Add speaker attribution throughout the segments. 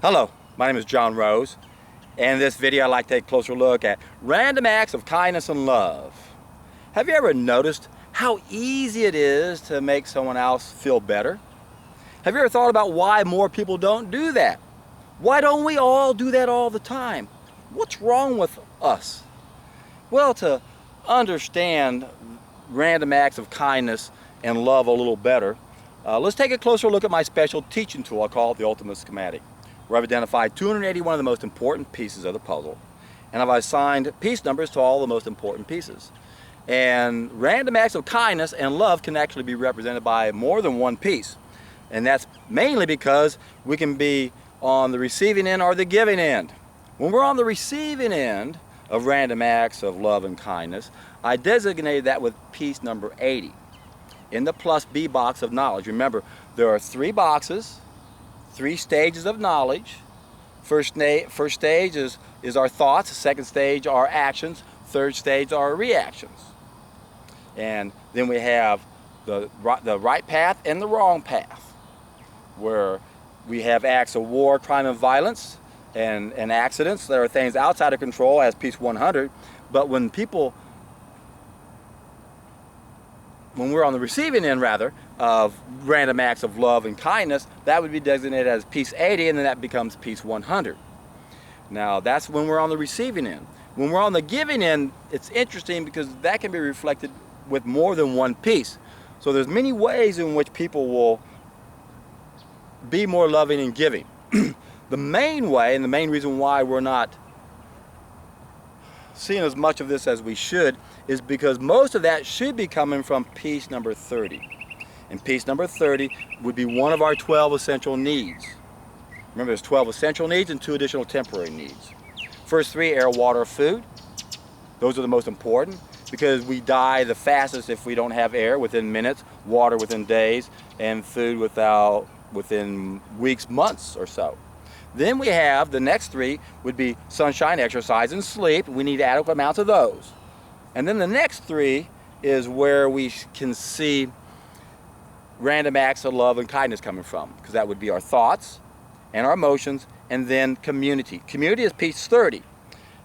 Speaker 1: Hello, my name is John Rose, and in this video I'd like to take a closer look at random acts of kindness and love. Have you ever noticed how easy it is to make someone else feel better? Have you ever thought about why more people don't do that? Why don't we all do that all the time? What's wrong with us? Well, to understand random acts of kindness and love a little better, let's take a closer look at my special teaching tool I call it the Ultimate Schematic, where I've identified 281 of the most important pieces of the puzzle, and I've assigned piece numbers to all the most important pieces. And random acts of kindness and love can actually be represented by more than one piece, and that's mainly because we can be on the receiving end or the giving end. When we're on the receiving end of random acts of love and kindness, I designated that with piece number 80 in the plus B box of knowledge. Remember, there are three boxes, three stages of knowledge. First stage is our thoughts, second stage our actions, third stage our reactions. And then we have the right path and the wrong path, where we have acts of war, crime, and violence, and accidents that are things outside of control as piece 100. But when we're on the receiving end, rather, of random acts of love and kindness, that would be designated as piece 80, and then that becomes piece 100. Now, that's when we're on the receiving end. When we're on the giving end, it's interesting because that can be reflected with more than one piece. So there's many ways in which people will be more loving and giving. The main way, and the main reason why we're not seeing as much of this as we should, is because most of that should be coming from piece number 30. And piece number 30 would be one of our 12 essential needs. Remember, there's 12 essential needs and 2 additional temporary needs. First 3, air, water, food. Those are the most important because we die the fastest if we don't have air within minutes, water within days, and food within weeks, months or so. Then we have the next 3 would be sunshine, exercise, and sleep. We need adequate amounts of those. And then the next 3 is where we can see random acts of love and kindness coming from, because that would be our thoughts and our emotions, and then community. Community is piece 30.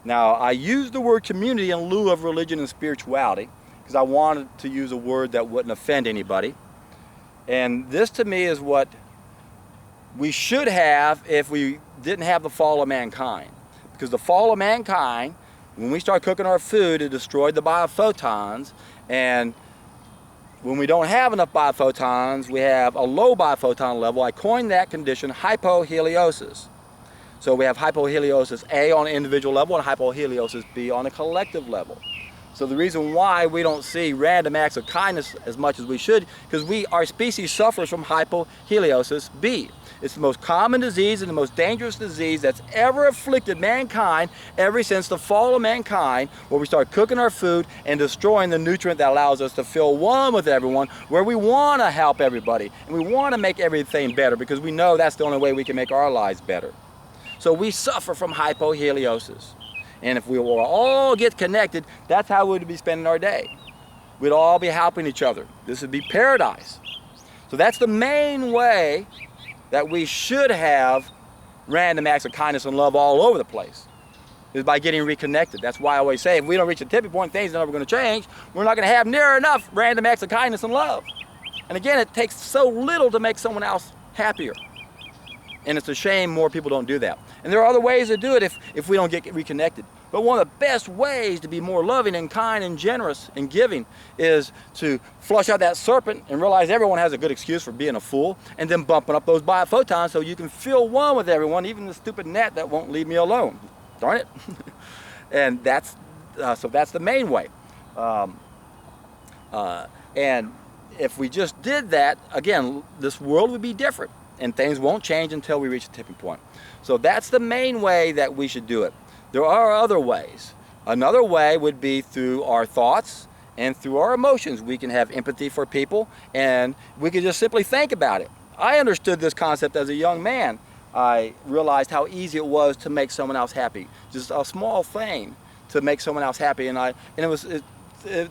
Speaker 1: Now, I use the word community in lieu of religion and spirituality because I wanted to use a word that wouldn't offend anybody. And this to me is what we should have if we didn't have the fall of mankind. Because the fall of mankind, when we start cooking our food, it destroyed the biophotons, and when we don't have enough biophotons, we have a low biophoton level. I coined that condition Hypo-Heliosis. So we have Hypo-Heliosis A on an individual level and Hypo-Heliosis B on a collective level. So the reason why we don't see random acts of kindness as much as we should, because our species suffers from Hypo-Heliosis B. It's the most common disease and the most dangerous disease that's ever afflicted mankind ever since the fall of mankind, where we start cooking our food and destroying the nutrient that allows us to feel one with everyone, where we want to help everybody and we want to make everything better because we know that's the only way we can make our lives better. So we suffer from Hypo-Heliosis. And if we will all get connected, that's how we'd be spending our day. We'd all be helping each other. This would be paradise. So that's the main way that we should have random acts of kindness and love all over the place, is by getting reconnected. That's why I always say, if we don't reach a tipping point, things are never going to change. We're not going to have near enough random acts of kindness and love. And again, it takes so little to make someone else happier. And it's a shame more people don't do that. And there are other ways to do it if we don't get reconnected. But one of the best ways to be more loving and kind and generous and giving is to flush out that serpent and realize everyone has a good excuse for being a fool, and then bumping up those biophotons so you can feel one with everyone, even the stupid gnat that won't leave me alone. Darn it. And so that's the main way. And if we just did that, again, this world would be different. And things won't change until we reach a tipping point. So that's the main way that we should do it. There are other ways. Another way would be through our thoughts and through our emotions. We can have empathy for people, and we can just simply think about it. I understood this concept as a young man. I realized how easy it was to make someone else happy. Just a small thing to make someone else happy, and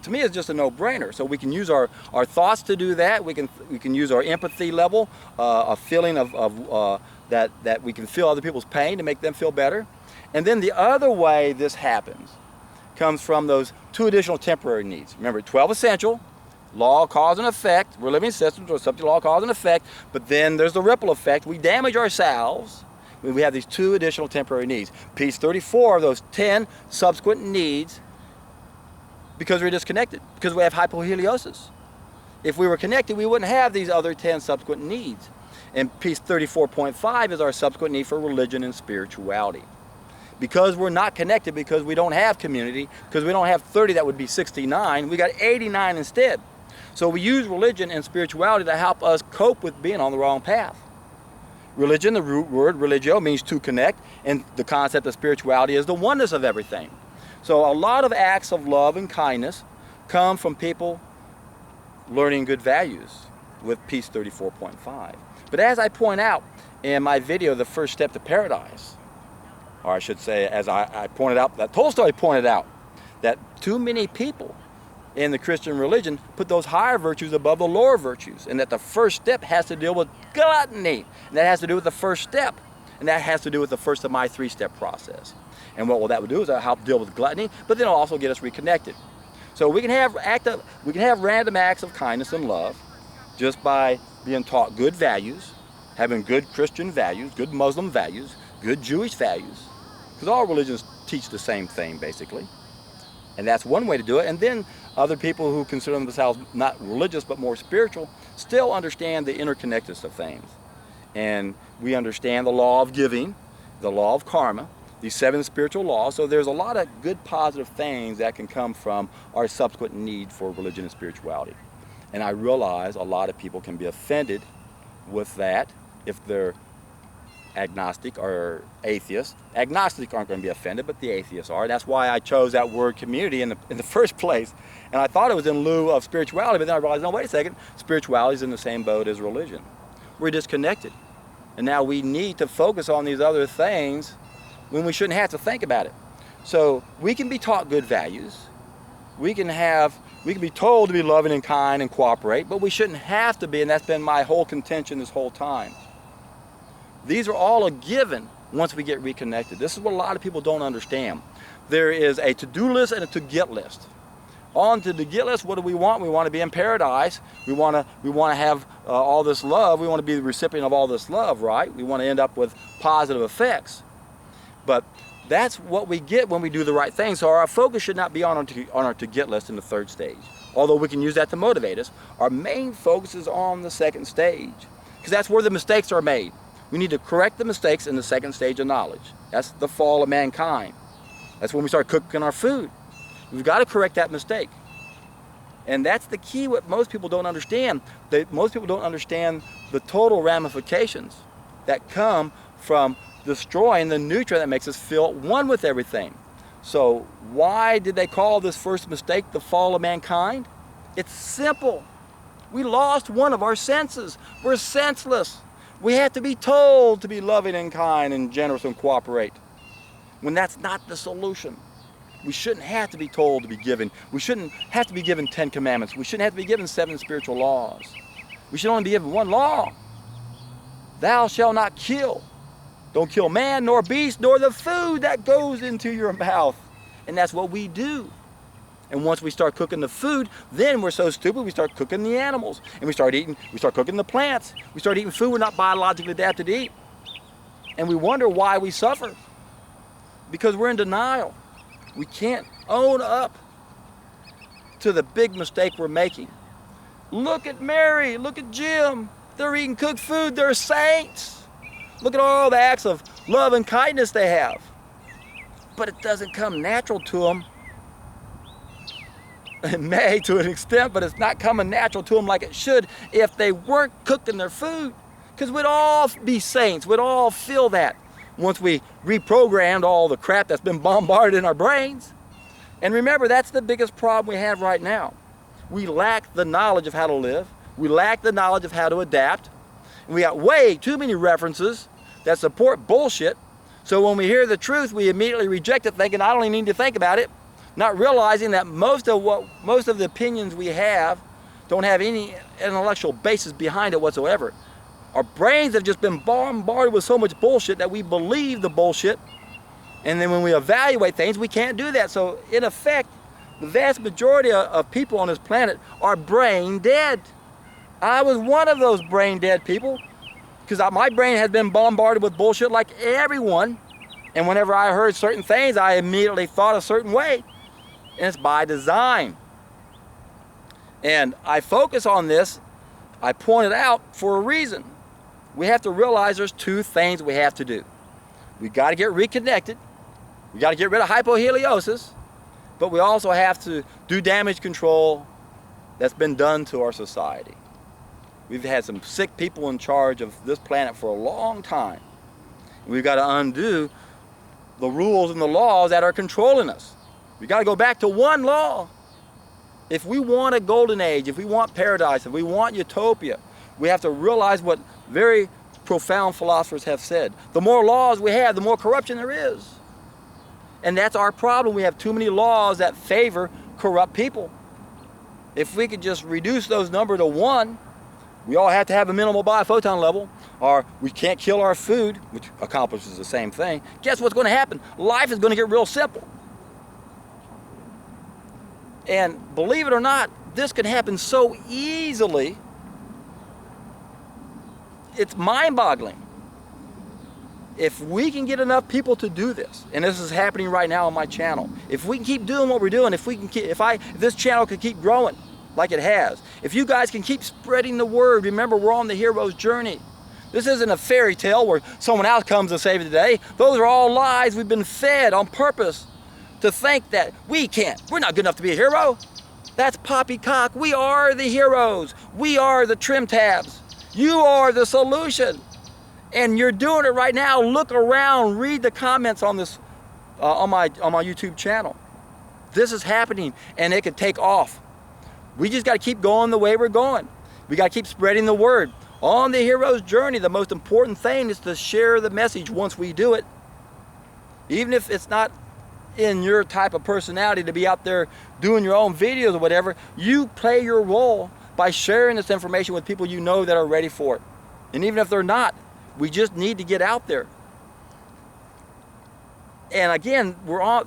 Speaker 1: to me it's just a no-brainer. So we can use our thoughts to do that. We can use our empathy level, a feeling of that we can feel other people's pain to make them feel better. And then the other way this happens comes from those 2 additional temporary needs. Remember, 12 essential, law, cause, and effect. We're living systems are subject to law, cause, and effect. But then there's the ripple effect. We damage ourselves when we have these 2 additional temporary needs. Piece 34 of those 10 subsequent needs because we're disconnected, because we have hypo-Heliosis. If we were connected, we wouldn't have these other 10 subsequent needs. And piece 34.5 is our subsequent need for religion and spirituality. Because we're not connected, because we don't have community, because we don't have 30, that would be 69, we got 89 instead. So we use religion and spirituality to help us cope with being on the wrong path. Religion, the root word religio, means to connect, and the concept of spirituality is the oneness of everything. So a lot of acts of love and kindness come from people learning good values with piece 34.5. But as I point out in my video, The First Step to Paradise, or I should say, as I pointed out, that Tolstoy pointed out, that too many people in the Christian religion put those higher virtues above the lower virtues, and that the first step has to deal with gluttony, and that has to do with the first step, and that has to do with the first of my 3-step process. And what that would do is help deal with gluttony, but then it'll also get us reconnected. So we can have random acts of kindness and love just by being taught good values, having good Christian values, good Muslim values, good Jewish values, because all religions teach the same thing basically. And that's one way to do it. And then other people who consider themselves not religious but more spiritual still understand the interconnectedness of things. And we understand the law of giving, the law of karma, these 7 spiritual laws. So there's a lot of good positive things that can come from our subsequent need for religion and spirituality. And I realize a lot of people can be offended with that if they're agnostic or atheist. Agnostics aren't going to be offended, but the atheists are. That's why I chose that word community in the first place. And I thought it was in lieu of spirituality, but then I realized, no, wait a second, spirituality is in the same boat as religion. We're disconnected. And now we need to focus on these other things when we shouldn't have to think about it. So we can be taught good values. We can be told to be loving and kind and cooperate, but we shouldn't have to be, and that's been my whole contention this whole time. These are all a given once we get reconnected. This is what a lot of people don't understand. There is a to-do list and a to-get list. On to the get list, what do we want? We want to be in paradise. We want to have all this love. We want to be the recipient of all this love, right? We want to end up with positive effects. But that's what we get when we do the right thing. So our focus should not be on our to-get list in the 3rd stage. Although we can use that to motivate us, our main focus is on the 2nd stage, because that's where the mistakes are made. We need to correct the mistakes in the 2nd stage of knowledge. That's the fall of mankind. That's when we start cooking our food. We've got to correct that mistake. And that's the key, what most people don't understand. Most people don't understand the total ramifications that come from destroying the nutrient that makes us feel one with everything. So why did they call this first mistake the fall of mankind? It's simple. We lost one of our senses. We're senseless. We have to be told to be loving and kind and generous and cooperate, when that's not the solution. We shouldn't have to be told to be given. We shouldn't have to be given 10 commandments. We shouldn't have to be given 7 spiritual laws. We should only be given one law. Thou shalt not kill. Don't kill man, nor beast, nor the food that goes into your mouth. And that's what we do. And once we start cooking the food, then we're so stupid we start cooking the animals. And we start cooking the plants. We start eating food we're not biologically adapted to eat. And we wonder why we suffer. Because we're in denial. We can't own up to the big mistake we're making. Look at Mary, look at Jim. They're eating cooked food, they're saints. Look at all the acts of love and kindness they have. But it doesn't come natural to them. It may to an extent, but it's not coming natural to them like it should if they weren't cooking their food. Because we'd all be saints, we'd all feel that once we reprogrammed all the crap that's been bombarded in our brains. And remember, that's the biggest problem we have right now. We lack the knowledge of how to live. We lack the knowledge of how to adapt. And we got way too many references that support bullshit. So when we hear the truth, we immediately reject it, thinking, I don't even need to think about it. Not realizing that most of the opinions we have don't have any intellectual basis behind it whatsoever. Our brains have just been bombarded with so much bullshit that we believe the bullshit. And then when we evaluate things, we can't do that. So in effect, the vast majority of people on this planet are brain dead. I was one of those brain dead people because my brain had been bombarded with bullshit like everyone. And whenever I heard certain things, I immediately thought a certain way. And it's by design. And I focus on this, I point it out for a reason. We have to realize there's two things we have to do. We got to get reconnected. We got to get rid of hypo-Heliosis. But we also have to do damage control that's been done to our society. We've had some sick people in charge of this planet for a long time. We've got to undo the rules and the laws that are controlling us. We got to go back to one law. If we want a golden age, if we want paradise, if we want utopia, we have to realize what very profound philosophers have said. The more laws we have, the more corruption there is. And that's our problem. We have too many laws that favor corrupt people. If we could just reduce those numbers to 1, we all have to have a minimal biophoton level, or we can't kill our food, which accomplishes the same thing. Guess what's going to happen? Life is going to get real simple. And believe it or not, this can happen so easily. It's mind-boggling. If we can get enough people to do this, and this is happening right now on my channel, if we can keep doing what we're doing, if this channel can keep growing like it has, if you guys can keep spreading the word, remember we're on the hero's journey. This isn't a fairy tale where someone else comes to save the day. Those are all lies we've been fed on purpose to think that we're not good enough to be a hero. That's poppycock. We are the heroes. We are the trim tabs. You are the solution. And you're doing it right now. Look around, read the comments on this, on my YouTube channel. This is happening and it could take off. We just got to keep going the way we're going. We got to keep spreading the word. On the hero's journey, the most important thing is to share the message once we do it. Even if it's not in your type of personality to be out there doing your own videos or whatever, you play your role by sharing this information with people you know that are ready for it. And even if they're not, we just need to get out there. And again,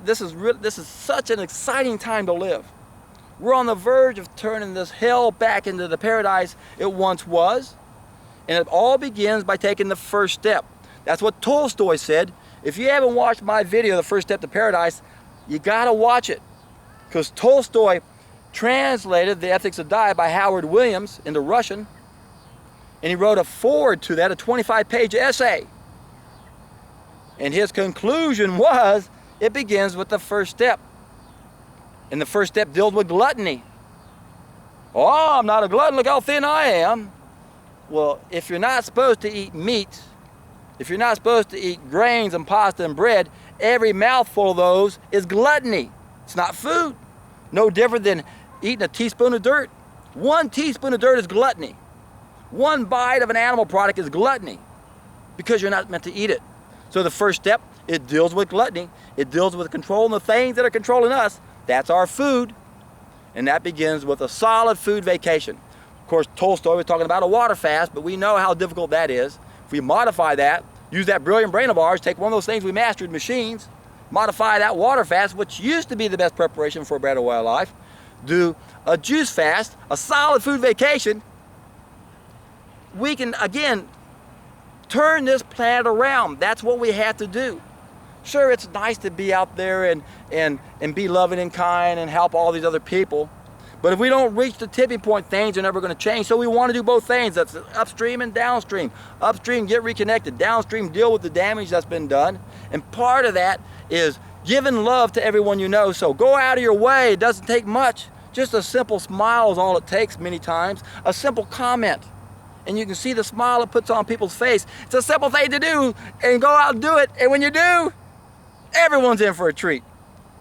Speaker 1: this is such an exciting time to live. We're on the verge of turning this hell back into the paradise it once was. And it all begins by taking the first step. That's what Tolstoy said. If you haven't watched my video, The First Step to Paradise, you gotta watch it. Because Tolstoy translated The Ethics of Diet by Howard Williams into Russian, and he wrote a foreword to that, a 25-page essay. And his conclusion was, it begins with the first step. And the first step deals with gluttony. Oh, I'm not a glutton, look how thin I am. Well, if you're not supposed to eat meat, if you're not supposed to eat grains and pasta and bread, every mouthful of those is gluttony. It's not food. No different than eating a teaspoon of dirt. 1 teaspoon of dirt is gluttony. 1 bite of an animal product is gluttony because you're not meant to eat it. So the first step, it deals with gluttony. It deals with controlling the things that are controlling us. That's our food. And that begins with a solid food vacation. Of course, Tolstoy was talking about a water fast, but we know how difficult that is. If we modify that, use that brilliant brain of ours, take one of those things we mastered, machines, modify that water fast, which used to be the best preparation for a better way of life, do a juice fast, a solid food vacation, we can, again, turn this planet around. That's what we have to do. Sure, it's nice to be out there and be loving and kind and help all these other people. But if we don't reach the tipping point, things are never going to change. So we want to do both things. That's upstream and downstream. Upstream, get reconnected. Downstream, deal with the damage that's been done. And part of that is giving love to everyone you know. So go out of your way. It doesn't take much. Just a simple smile is all it takes many times. A simple comment. And you can see the smile it puts on people's face. It's a simple thing to do. And go out and do it. And when you do, everyone's in for a treat.